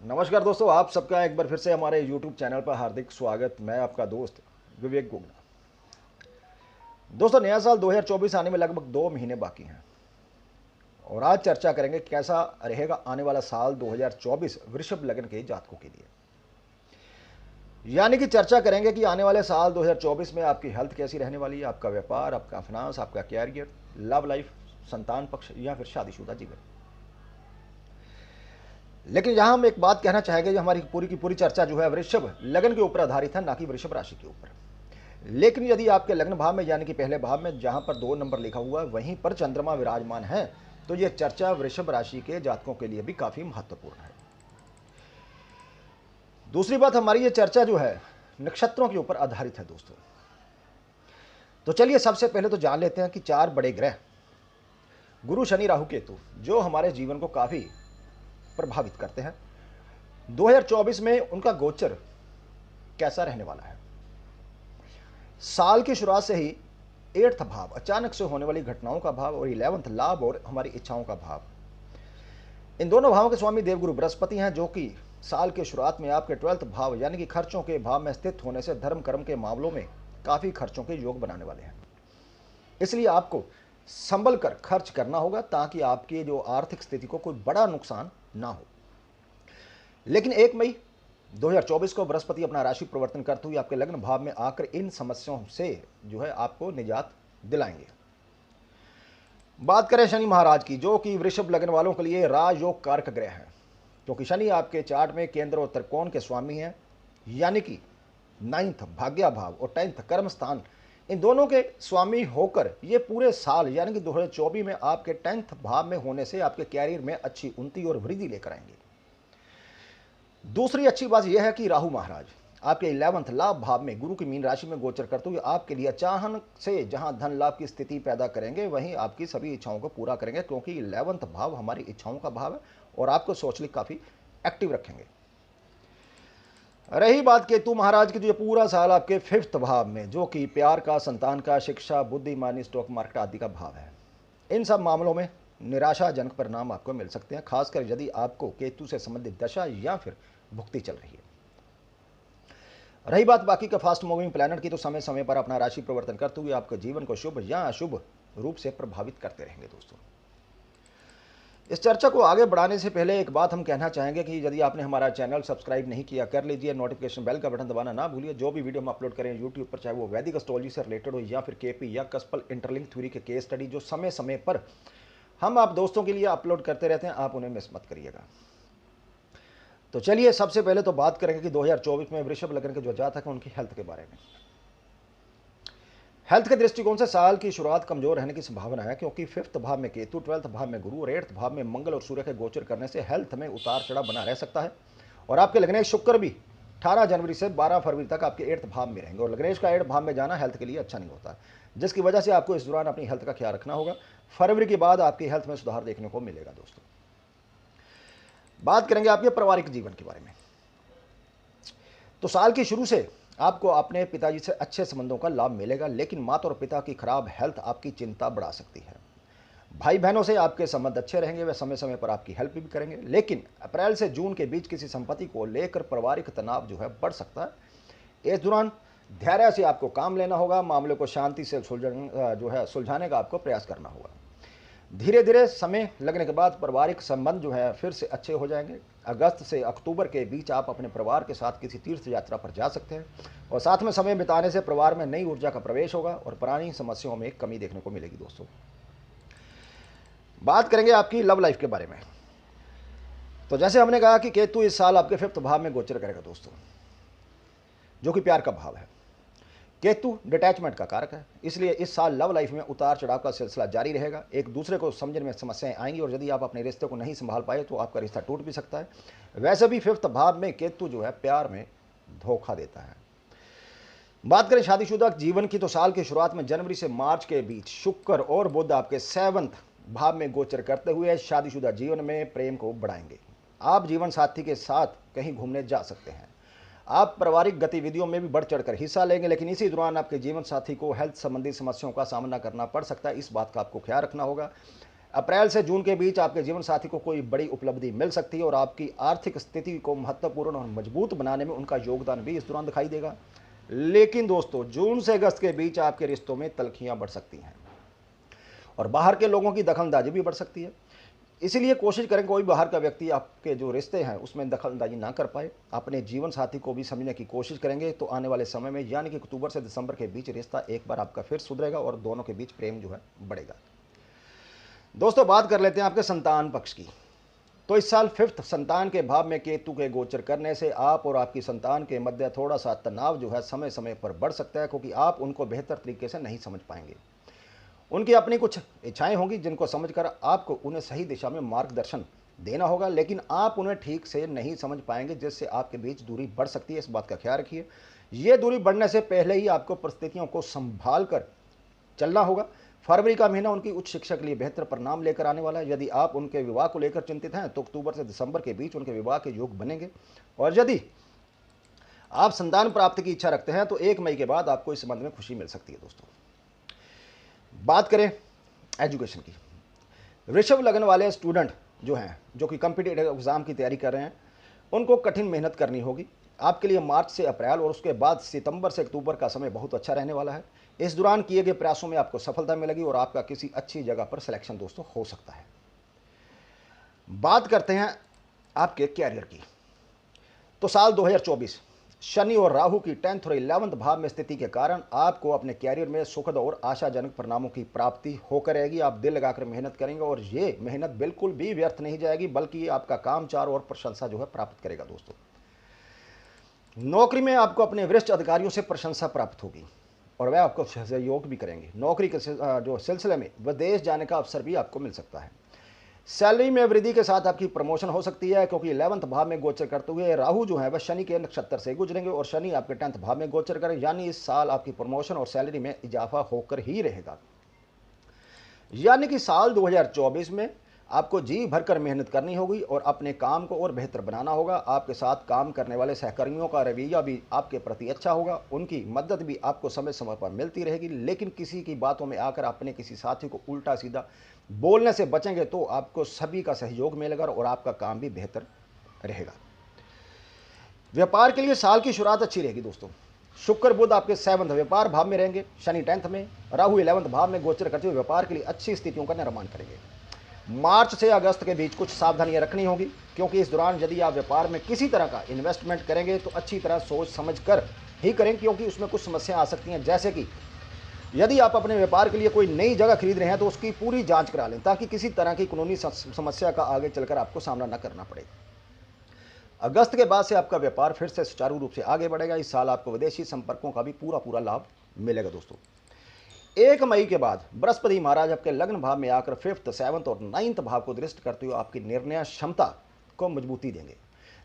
नमस्कार दोस्तों, आप सबका एक बार फिर से हमारे YouTube चैनल पर हार्दिक स्वागत। मैं आपका दोस्त विवेक गुगना। दोस्तों, नया साल 2024 आने में लगभग 2 महीने बाकी हैं और आज चर्चा करेंगे कैसा रहेगा आने वाला साल 2024 वृषभ लग्न के जातकों के लिए। यानी कि चर्चा करेंगे कि आने वाले साल 2024 में आपकी हेल्थ कैसी रहने वाली है, आपका व्यापार, आपका फाइनेंस, आपका कैरियर, लव लाइफ, संतान पक्ष या फिर शादीशुदा जीवन। लेकिन यहां हम एक बात कहना चाहेंगे, जो हमारी पूरी की पूरी चर्चा जो है वृषभ लग्न के ऊपर आधारित है, ना कि वृषभ राशि के ऊपर। लेकिन यदि आपके लग्न भाव में यानी कि पहले भाव में जहां पर 2 नंबर लिखा हुआ है वहीं पर चंद्रमा विराजमान है, तो यह चर्चा वृषभ राशि के जातकों के लिए भी काफी महत्वपूर्ण है। दूसरी बात, हमारी ये चर्चा जो है नक्षत्रों के ऊपर आधारित है दोस्तों। तो चलिए सबसे पहले तो जान लेते हैं कि 4 बड़े ग्रह गुरु, शनि, राहु, केतु जो हमारे जीवन को काफी प्रभावित करते हैं, 2024 में उनका गोचर कैसा रहने वाला है। साल की शुरुआत से ही 8th भाव, अचानक से होने वाली घटनाओं का भाव, और 11th लाभ और हमारी इच्छाओं का भाव। इन दोनों भावों के स्वामी देवगुरु बृहस्पति हैं, जो कि साल के शुरुआत में आपके 12th भाव यानी कि खर्चों के भाव में स्थित होने से धर्म कर्म के मामलों में काफी खर्चों के योग बनाने वाले हैं। इसलिए आपको संभल कर खर्च करना होगा ताकि आपकी जो आर्थिक स्थिति को कोई बड़ा नुकसान ना हो। लेकिन 1 मई 2024 को बृहस्पति अपना राशि परिवर्तन करते हुए आपके लग्न भाव में आकर इन समस्याओं से जो है आपको निजात दिलाएंगे। बात करें शनि महाराज की, जो कि वृषभ लग्न वालों के लिए राजयोग कारक ग्रह है, क्योंकि शनि आपके चार्ट में केंद्र और त्रिकोण के स्वामी हैं, यानी कि 9th भाग्य भाव और 10th कर्म स्थान, इन दोनों के स्वामी होकर ये पूरे साल यानी कि 2024 में आपके 10th भाव में होने से आपके कैरियर में अच्छी उन्नति और वृद्धि लेकर आएंगे। दूसरी अच्छी बात यह है कि राहु महाराज आपके 11th लाभ भाव में गुरु की मीन राशि में गोचर करते हुए आपके लिए अचानक से जहां धन लाभ की स्थिति पैदा करेंगे, वहीं आपकी सभी इच्छाओं को पूरा करेंगे, क्योंकि 11th भाव हमारी इच्छाओं का भाव है और आपको सोशली काफी एक्टिव रखेंगे। रही बात केतु महाराज की, तो ये पूरा साल आपके 5th भाव में, जो कि प्यार का, संतान का, शिक्षा, बुद्धिमानी, स्टॉक मार्केट आदि का भाव है, इन सब मामलों में निराशाजनक परिणाम आपको मिल सकते हैं, खासकर यदि आपको केतु से संबंधित दशा या फिर भुक्ति चल रही है। रही बात बाकी का फास्ट मूविंग प्लैनेट की, तो समय समय पर अपना राशि परिवर्तन करते हुए आपके जीवन को शुभ या अशुभ रूप से प्रभावित करते रहेंगे दोस्तों। इस चर्चा को आगे बढ़ाने से पहले एक बात हम कहना चाहेंगे कि यदि आपने हमारा चैनल सब्सक्राइब नहीं किया, कर लीजिए, नोटिफिकेशन बेल का बटन दबाना ना भूलिए। जो भी वीडियो हम अपलोड करें यूट्यूब पर, चाहे वो वैदिक एस्ट्रोलॉजी से रिलेटेड हो या फिर केपी या कस्पल इंटरलिंक थ्योरी के केस स्टडी, जो समय समय पर हम आप दोस्तों के लिए अपलोड करते रहते हैं, आप उन्हें मिस मत करिएगा। तो चलिए सबसे पहले तो बात करेंगे कि 2024 में वृषभ लग्न के जो जातक हैं उनकी हेल्थ के बारे में। हेल्थ के दृष्टिकोण से साल की शुरुआत कमजोर रहने की संभावना है, क्योंकि 5th भाव में केतु, 12th भाव में गुरु और 8th भाव में मंगल और सूर्य के गोचर करने से हेल्थ में उतार चढ़ाव बना रह सकता है। और आपके लग्नेश शुक्र भी 18 जनवरी से 12 फरवरी तक आपके 8th भाव में रहेंगे, और लग्नेश का 8th भाव में जाना हेल्थ के लिए अच्छा नहीं होता, जिसकी वजह से आपको इस दौरान अपनी हेल्थ का ख्याल रखना होगा। फरवरी के बाद आपकी हेल्थ में सुधार देखने को मिलेगा दोस्तों। बात करेंगे आपके पारिवारिक जीवन के बारे में। तो साल की शुरू से आपको अपने पिताजी से अच्छे संबंधों का लाभ मिलेगा, लेकिन माता और पिता की खराब हेल्थ आपकी चिंता बढ़ा सकती है। भाई बहनों से आपके संबंध अच्छे रहेंगे, वे समय समय पर आपकी हेल्प भी करेंगे, लेकिन अप्रैल से जून के बीच किसी संपत्ति को लेकर पारिवारिक तनाव जो है बढ़ सकता है। इस दौरान धैर्य से आपको काम लेना होगा, मामले को शांति से सुलझाने का आपको प्रयास करना होगा। धीरे धीरे समय लगने के बाद पारिवारिक संबंध जो है फिर से अच्छे हो जाएंगे। अगस्त से अक्टूबर के बीच आप अपने परिवार के साथ किसी तीर्थ यात्रा पर जा सकते हैं, और साथ में समय बिताने से परिवार में नई ऊर्जा का प्रवेश होगा और पुरानी समस्याओं में कमी देखने को मिलेगी दोस्तों। बात करेंगे आपकी लव लाइफ के बारे में। तो जैसे हमने कहा कि केतु इस साल आपके 5th भाव में गोचर करेगा दोस्तों, जो कि प्यार का भाव है। केतु डिटैचमेंट का कारक है, इसलिए इस साल लव लाइफ में उतार चढ़ाव का सिलसिला जारी रहेगा। एक दूसरे को समझने में समस्याएं आएंगी, और यदि आप अपने रिश्ते को नहीं संभाल पाए तो आपका रिश्ता टूट भी सकता है। वैसे भी 5th भाव में केतु जो है प्यार में धोखा देता है। बात करें शादीशुदा जीवन की, तो साल की शुरुआत में जनवरी से मार्च के बीच शुक्र और बुध आपके 7th भाव में गोचर करते हुए शादीशुदा जीवन में प्रेम को बढ़ाएंगे। आप जीवन साथी के साथ कहीं घूमने जा सकते हैं। आप पारिवारिक गतिविधियों में भी बढ़ चढ़कर हिस्सा लेंगे, लेकिन इसी दौरान आपके जीवन साथी को हेल्थ संबंधी समस्याओं का सामना करना पड़ सकता है। इस बात का आपको ख्याल रखना होगा। अप्रैल से जून के बीच आपके जीवन साथी को कोई बड़ी उपलब्धि मिल सकती है और आपकी आर्थिक स्थिति को महत्वपूर्ण और मजबूत बनाने में उनका योगदान भी इस दौरान दिखाई देगा। लेकिन दोस्तों, जून से अगस्त के बीच आपके रिश्तों में तल्खियां बढ़ सकती हैं और बाहर के लोगों की दखलंदाजी भी बढ़ सकती है। इसीलिए कोशिश करें कोई बाहर का व्यक्ति आपके जो रिश्ते हैं उसमें दखलंदाजी ना कर पाए। अपने जीवन साथी को भी समझने की कोशिश करेंगे तो आने वाले समय में यानी कि अक्टूबर से दिसंबर के बीच रिश्ता एक बार आपका फिर सुधरेगा और दोनों के बीच प्रेम जो है बढ़ेगा। दोस्तों, बात कर लेते हैं आपके संतान पक्ष की। तो इस साल 5th संतान के भाव में केतु के गोचर करने से आप और आपकी संतान के मध्य थोड़ा सा तनाव जो है समय समय पर बढ़ सकता है, क्योंकि आप उनको बेहतर तरीके से नहीं समझ पाएंगे। उनकी अपनी कुछ इच्छाएं होंगी जिनको समझकर आपको उन्हें सही दिशा में मार्गदर्शन देना होगा, लेकिन आप उन्हें ठीक से नहीं समझ पाएंगे, जिससे आपके बीच दूरी बढ़ सकती है। इस बात का ख्याल रखिए। ये दूरी बढ़ने से पहले ही आपको परिस्थितियों को संभाल कर चलना होगा। फरवरी का महीना उनकी उच्च शिक्षा के लिए बेहतर परिणाम लेकर आने वाला है। यदि आप उनके विवाह को लेकर चिंतित हैं तो अक्टूबर से दिसंबर के बीच उनके विवाह के योग बनेंगे। और यदि आप संतान प्राप्ति की इच्छा रखते हैं तो 1 मई के बाद आपको इस संबंध में खुशी मिल सकती है। दोस्तों, बात करें एजुकेशन की। वृषभ लगन वाले स्टूडेंट जो हैं, जो कि कॉम्पिटिटिव एग्जाम की तैयारी कर रहे हैं, उनको कठिन मेहनत करनी होगी। आपके लिए मार्च से अप्रैल और उसके बाद सितंबर से अक्टूबर का समय बहुत अच्छा रहने वाला है। इस दौरान किए गए प्रयासों में आपको सफलता मिलेगी और आपका किसी अच्छी जगह पर सिलेक्शन दोस्तों हो सकता है। बात करते हैं आपके कैरियर की। तो साल 2024 शनि और राहु की 10th और 11th भाव में स्थिति के कारण आपको अपने कैरियर में सुखद और आशाजनक परिणामों की प्राप्ति होकर रहेगी। आप दिल लगाकर मेहनत करेंगे और ये मेहनत बिल्कुल भी व्यर्थ नहीं जाएगी, बल्कि आपका काम चारों ओर प्रशंसा जो है प्राप्त करेगा। दोस्तों, नौकरी में आपको अपने वरिष्ठ अधिकारियों से प्रशंसा प्राप्त होगी और वह आपको सहयोग भी करेंगे। नौकरी के जो सिलसिले में विदेश जाने का अवसर भी आपको मिल सकता है। सैलरी में वृद्धि के साथ आपकी प्रमोशन हो सकती है, क्योंकि 11th भाव में गोचर करते हुए राहु जो है वह शनि के नक्षत्र से गुजरेंगे और शनि आपके 10th भाव में गोचर करें, यानी इस साल आपकी प्रमोशन और सैलरी में इजाफा होकर ही रहेगा। यानी कि साल 2024 में आपको जी भरकर मेहनत करनी होगी और अपने काम को और बेहतर बनाना होगा। आपके साथ काम करने वाले सहकर्मियों का रवैया भी आपके प्रति अच्छा होगा। उनकी मदद भी आपको समय समय पर मिलती रहेगी, लेकिन किसी की बातों में आकर अपने किसी साथी को उल्टा सीधा बोलने से बचेंगे तो आपको सभी का सहयोग मिलेगा और आपका काम भी बेहतर रहेगा। व्यापार के लिए साल की शुरुआत अच्छी रहेगी। दोस्तों, शुक्र बुध आपके 7th व्यापार भाव में रहेंगे, शनि 10th में, राहु 11th भाव में गोचर करते हुए व्यापार के लिए अच्छी स्थितियों का निर्माण करेंगे। मार्च से अगस्त के बीच कुछ सावधानियां रखनी होगी, क्योंकि इस दौरान यदि आप व्यापार में किसी तरह का इन्वेस्टमेंट करेंगे तो अच्छी तरह सोच समझ कर ही करें, क्योंकि उसमें कुछ समस्याएं आ सकती हैं। जैसे कि यदि आप अपने व्यापार के लिए कोई नई जगह खरीद रहे हैं तो उसकी पूरी जांच करा लें, ताकि किसी तरह की कानूनी समस्या का आगे चलकर आपको सामना न करना पड़े। अगस्त के बाद से आपका व्यापार फिर से सुचारू रूप से आगे बढ़ेगा। इस साल आपको विदेशी संपर्कों का भी पूरा लाभ मिलेगा। दोस्तों, 1 मई के बाद बृहस्पति महाराज आपके लग्न भाव में आकर 5th, 7th और 9th भाव को दृष्ट करते हुए आपकी निर्णय क्षमता को मजबूती देंगे,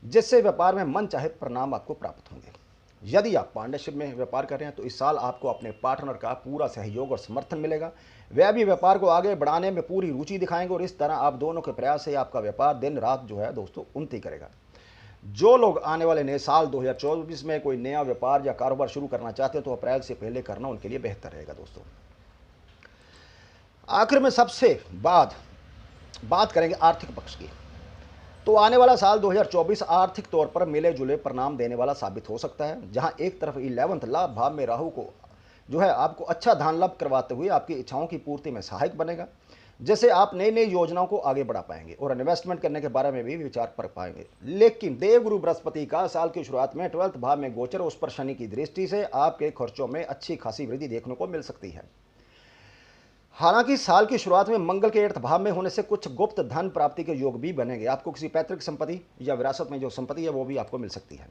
जिससे व्यापार में मन चाहे परिणाम आपको प्राप्त होंगे। यदि आप पार्टनरशिप में व्यापार कर रहे हैं तो इस साल आपको अपने पार्टनर का पूरा सहयोग और समर्थन मिलेगा। वह भी व्यापार को आगे बढ़ाने में पूरी रुचि दिखाएंगे और इस तरह आप दोनों के प्रयास से आपका व्यापार दिन रात जो है दोस्तों उन्नति करेगा। जो लोग आने वाले नए साल 2024 में कोई नया व्यापार या कारोबार शुरू करना चाहते हैं तो अप्रैल से पहले करना उनके लिए बेहतर रहेगा। दोस्तों, आखिर में सबसे बात करेंगे आर्थिक पक्ष की। तो आने वाला साल 2024 आर्थिक तौर पर मिले जुले परिणाम देने वाला साबित हो सकता है, जहां एक तरफ 11th लाभ भाव में राहु को जो है आपको अच्छा धन लाभ करवाते हुए आपकी इच्छाओं की पूर्ति में सहायक बनेगा, जिससे आप नई नई योजनाओं को आगे बढ़ा पाएंगे और इन्वेस्टमेंट करने के बारे में भी विचार कर पाएंगे। लेकिन देवगुरु बृहस्पति का साल की शुरुआत में 12th भाव में गोचर, उस पर शनि की दृष्टि से आपके खर्चों में अच्छी खासी वृद्धि देखने को मिल सकती है। हालांकि साल की शुरुआत में मंगल के 8th भाव में होने से कुछ गुप्त धन प्राप्ति के योग भी बनेंगे। आपको किसी पैतृक संपत्ति या विरासत में जो संपत्ति है वो भी आपको मिल सकती है।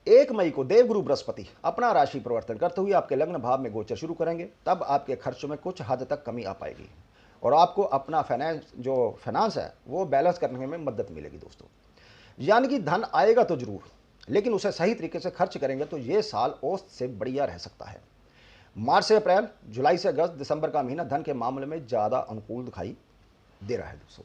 1 मई को देवगुरु बृहस्पति अपना राशि परिवर्तन करते हुए आपके लग्न भाव में गोचर शुरू करेंगे। तब आपके खर्चों में कुछ हद तक कमी आ पाएगी और आपको अपना फाइनेंस है वो बैलेंस करने में मदद मिलेगी। दोस्तों, यानी कि धन आएगा तो जरूर, लेकिन उसे सही तरीके से खर्च करेंगे तो ये साल औसत से बढ़िया रह सकता है। मार्च से अप्रैल, जुलाई से अगस्त, दिसंबर का महीना धन के मामले में ज़्यादा अनुकूल दिखाई दे रहा है। दोस्तों,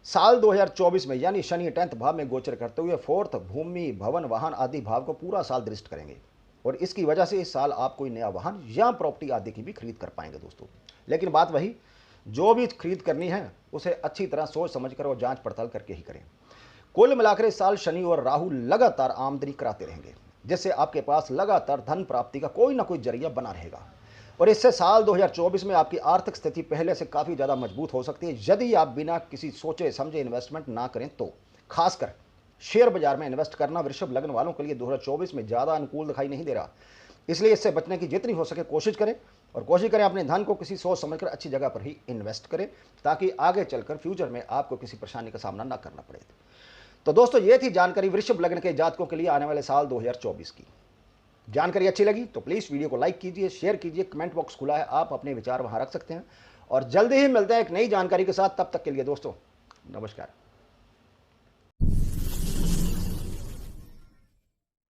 साल 2024 में यानी शनि 10th भाव में गोचर करते हुए 4th भूमि, भवन, वाहन आदि भाव को पूरा साल दृष्ट करेंगे और इसकी वजह से इस साल आप कोई नया वाहन या प्रॉपर्टी आदि की भी खरीद कर पाएंगे। दोस्तों, लेकिन बात वही जो भी खरीद करनी है उसे अच्छी तरह सोच समझ कर और जांच पड़ताल करके ही करें। कुल मिलाकर इस साल शनि और राहु लगातार आमदनी कराते रहेंगे, जिससे आपके पास लगातार धन प्राप्ति का कोई ना कोई जरिया बना रहेगा। और इससे साल 2024 में आपकी आर्थिक स्थिति पहले से काफ़ी ज़्यादा मजबूत हो सकती है, यदि आप बिना किसी सोचे समझे इन्वेस्टमेंट ना करें तो। खासकर शेयर बाजार में इन्वेस्ट करना वृषभ लग्न वालों के लिए 2024 में ज़्यादा अनुकूल दिखाई नहीं दे रहा। इसलिए इससे बचने की जितनी हो सके कोशिश करें, और कोशिश करें अपने धन को किसी सोच समझकर अच्छी जगह पर ही इन्वेस्ट करें, ताकि आगे चलकर फ्यूचर में आपको किसी परेशानी का सामना ना करना पड़े। तो दोस्तों, ये थी जानकारी वृषभ लग्न के जातकों के लिए आने वाले साल 2024 की। जानकारी अच्छी लगी तो प्लीज़ वीडियो को लाइक कीजिए, शेयर कीजिए, कमेंट बॉक्स खुला है, आप अपने विचार वहां रख सकते हैं। और जल्दी ही मिलते हैं एक नई जानकारी के साथ। तब तक के लिए दोस्तों, नमस्कार।